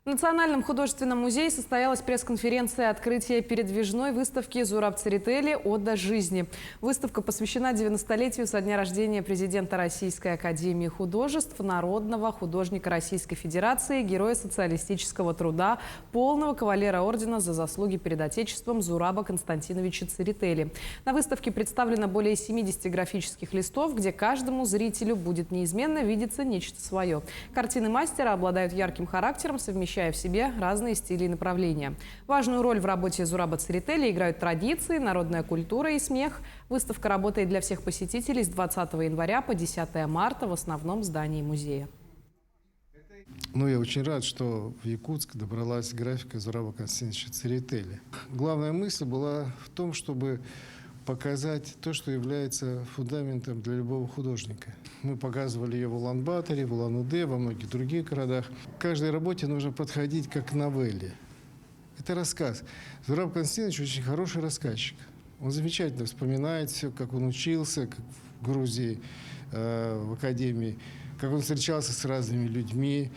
В Национальном художественном музее состоялась пресс-конференция открытия передвижной выставки «Зураб Церетели. Ода жизни». Выставка посвящена 90-летию со дня рождения президента Российской академии художеств, народного художника Российской Федерации, героя социалистического труда, полного кавалера ордена за заслуги перед Отечеством Зураба Константиновича Церетели. На выставке представлено более 70 графических листов, где каждому зрителю будет неизменно видеться нечто свое. Картины мастера обладают ярким характером, совмещая в себе разные стили и направления. Важную роль в работе Зураба Церетели играют традиции, народная культура и смех. Выставка работает для всех посетителей с 20 января по 10 марта в основном здании музея. Я очень рад, что в Якутск добралась графика Зураба Константиновича Церетели. Главная мысль была в том, чтобы показать то, что является фундаментом для любого художника. Мы показывали ее в Улан-Баторе, в Улан-Удэ, во многих других городах. К каждой работе нужно подходить как к новелле. Это рассказ. Зураб Константинович очень хороший рассказчик. Он замечательно вспоминает все, как он учился, как в Грузии, в академии, как он встречался с разными людьми,